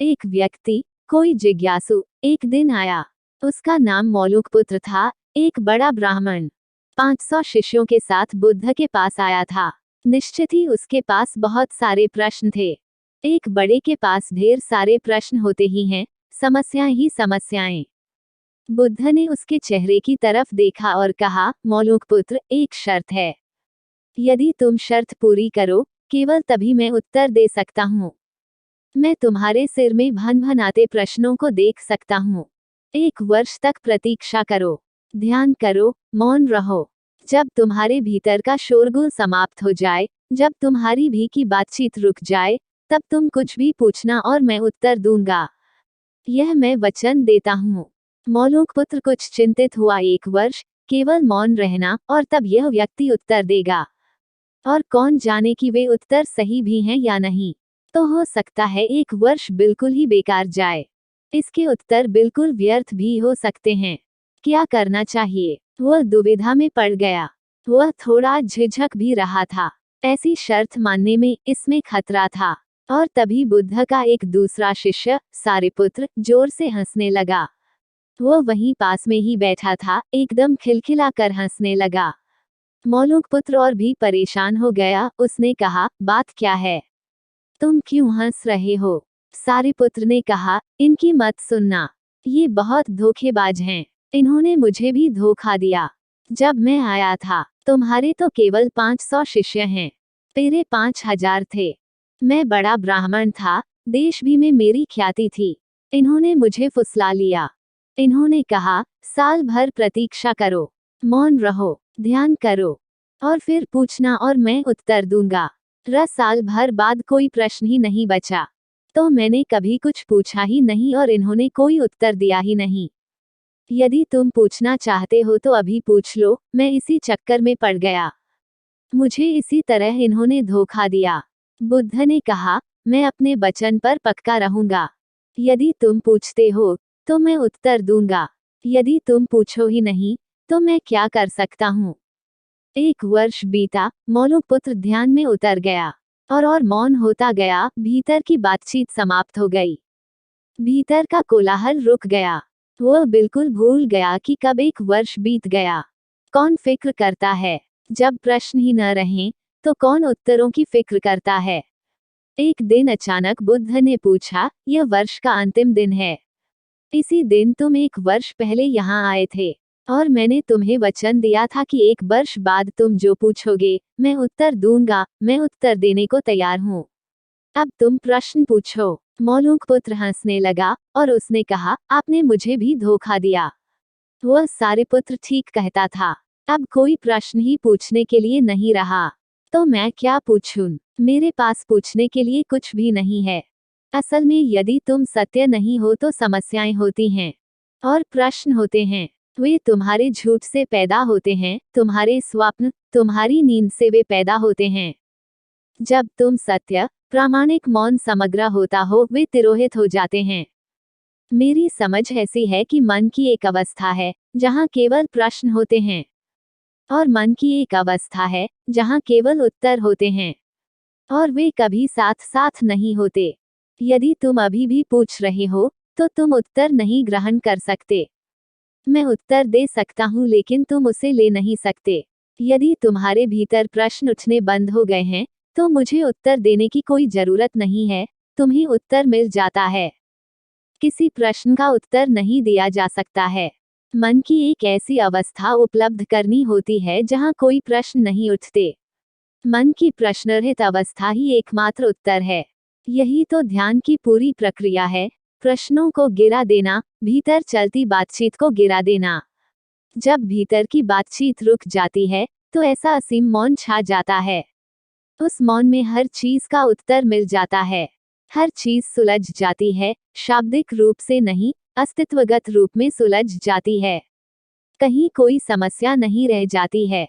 एक व्यक्ति, कोई जिज्ञासु, एक दिन आया। उसका नाम मौलुकपुत्र था, एक बड़ा ब्राह्मण। 500 शिष्यों के साथ बुद्ध के पास आया था। निश्चित ही उसके पास बहुत सारे प्रश्न थे। एक बड़े के पास ढेर सारे प्रश्न होते ही हैं, समस्याएं ही समस्याएं। बुद्ध ने उसके चेहरे की तरफ देखा और कहा, मौलुकपुत्र, एक शर्त है। यदि तुम शर्त पूरी करो, केवल तभी मैं उत्तर दे सकता हूँ। मैं तुम्हारे सिर में भनभनाते प्रश्नों को देख सकता हूँ। 1 वर्ष तक प्रतीक्षा करो, ध्यान करो, मौन रहो। जब तुम्हारे भीतर का शोरगुल समाप्त हो जाए, जब तुम्हारी भी की बातचीत रुक जाए, तब तुम कुछ भी पूछना और मैं उत्तर दूंगा। यह मैं वचन देता हूँ। मौलुकपुत्र कुछ चिंतित हुआ। 1 वर्ष, केवल मौन रहना, और तब यह व्यक्ति उत्तर देगा। और कौन जाने कि वे उत्तर सही भी हैं या नहीं। तो हो सकता है 1 वर्ष बिल्कुल ही बेकार जाए। इसके उत्तर बिल्कुल व्यर्थ भी हो सकते हैं। क्या करना चाहिए? वह दुविधा में पड़ गया। वह थोड़ा झिझक भी रहा था। ऐसी शर्त मानने में इसमें खतरा था। और तभी बुद्ध का एक दूसरा शिष्य, सारिपुत्र, जोर से हंसने लगा। वह वहीं पास में ही बैठा था, एकदम खिलखिलाकर हंसने लगा। मौलुकपुत्र और भी परेशान हो गया। उसने कहा, बात क्या है? तुम क्यों हंस रहे हो? सारिपुत्र ने कहा, इनकी मत सुनना। ये बहुत धोखेबाज हैं। इन्होंने मुझे भी धोखा दिया। जब मैं आया था, तुम्हारे तो केवल 500 शिष्य हैं। तेरे 5000 थे। मैं बड़ा ब्राह्मण था, देश भी में मेरी ख्याति थी। इन्होंने मुझे फुसला लिया। इन्होंने कहा, साल भर प्रतीक्षा करो, मौन रहो, ध्यान करो, और फिर पूछना और मैं उत्तर दूंगा। साल भर बाद कोई प्रश्न ही नहीं बचा। तो मैंने कभी कुछ पूछा ही नहीं और इन्होंने कोई उत्तर दिया ही नहीं। यदि तुम पूछना चाहते हो तो अभी पूछ लो। मैं इसी चक्कर में पड़ गया। मुझे इसी तरह इन्होंने धोखा दिया। बुद्ध ने कहा, मैं अपने वचन पर पक्का रहूंगा। यदि तुम पूछते हो, तो मैं उत्तर दूंगा। यदि तुम पूछो ही नहीं, तो मैं क्या कर सकता हूँ? 1 वर्ष बीता, मौलुकपुत्र ध्यान में उतर गया। और मौन होता गया। भीतर की बातचीत समाप्त हो गई। भीतर का कोलाहल रुक गया। वह बिल्कुल भूल गया कि कब 1 वर्ष बीत गया। कौन फिक्र करता है? जब प्रश्न ही न रहें, तो कौन उत्तरों की फिक्र करता है? एक दिन अचानक बुद्ध ने पूछा, यह वर्ष का अंतिम दिन है। इसी दिन तुम 1 वर्ष पहले यहाँ आए थे। और मैंने तुम्हें वचन दिया था कि 1 वर्ष बाद तुम जो पूछोगे, मैं उत्तर दूंगा। मैं उत्तर देने को तैयार हूँ। अब तुम प्रश्न पूछो। मौलुकपुत्र हंसने लगा और उसने कहा, आपने मुझे भी धोखा दिया। वह सारिपुत्र ठीक कहता था। अब कोई प्रश्न ही पूछने के लिए नहीं रहा। तो मैं क्या पूछूं? मेरे पास पूछने के लिए कुछ भी नहीं है। असल में यदि तुम सत्य नहीं हो तो समस्याएं होती हैं। और प्रश्न होते हैं। वे तुम्हारे झूठ से पैदा होते हैं, तुम्हारे स्वप्न, तुम्हारी नींद से वे पैदा होते हैं। जब तुम सत्य, प्रामाणिक, मौन, समग्र होता हो, वे तिरोहित हो जाते हैं। मेरी समझ ऐसी है कि मन की एक अवस्था है, जहाँ केवल प्रश्न होते हैं। और मन की एक अवस्था है, जहाँ केवल उत्तर होते हैं। और वे कभी साथ साथ नहीं होते। यदि तुम अभी भी पूछ रहे हो, तो तुम उत्तर नहीं ग्रहण कर सकते। मैं उत्तर दे सकता हूँ लेकिन तुम उसे ले नहीं सकते। यदि तुम्हारे भीतर प्रश्न उठने बंद हो गए हैं, तो मुझे उत्तर देने की कोई जरूरत नहीं है, तुम्हें उत्तर मिल जाता है। किसी प्रश्न का उत्तर नहीं दिया जा सकता है। मन की एक ऐसी अवस्था उपलब्ध करनी होती है जहाँ कोई प्रश्न नहीं उठते। मन की प्रश्नरहित अवस्था ही एकमात्र उत्तर है। यही तो ध्यान की पूरी प्रक्रिया है, प्रश्नों को गिरा देना, भीतर चलती बातचीत को गिरा देना। जब भीतर की बातचीत रुक जाती है, तो ऐसा असीम मौन छा जाता है। उस मौन में हर चीज का उत्तर मिल जाता है। हर चीज सुलझ जाती है, शाब्दिक रूप से नहीं, अस्तित्वगत रूप में सुलझ जाती है। कहीं कोई समस्या नहीं रह जाती है।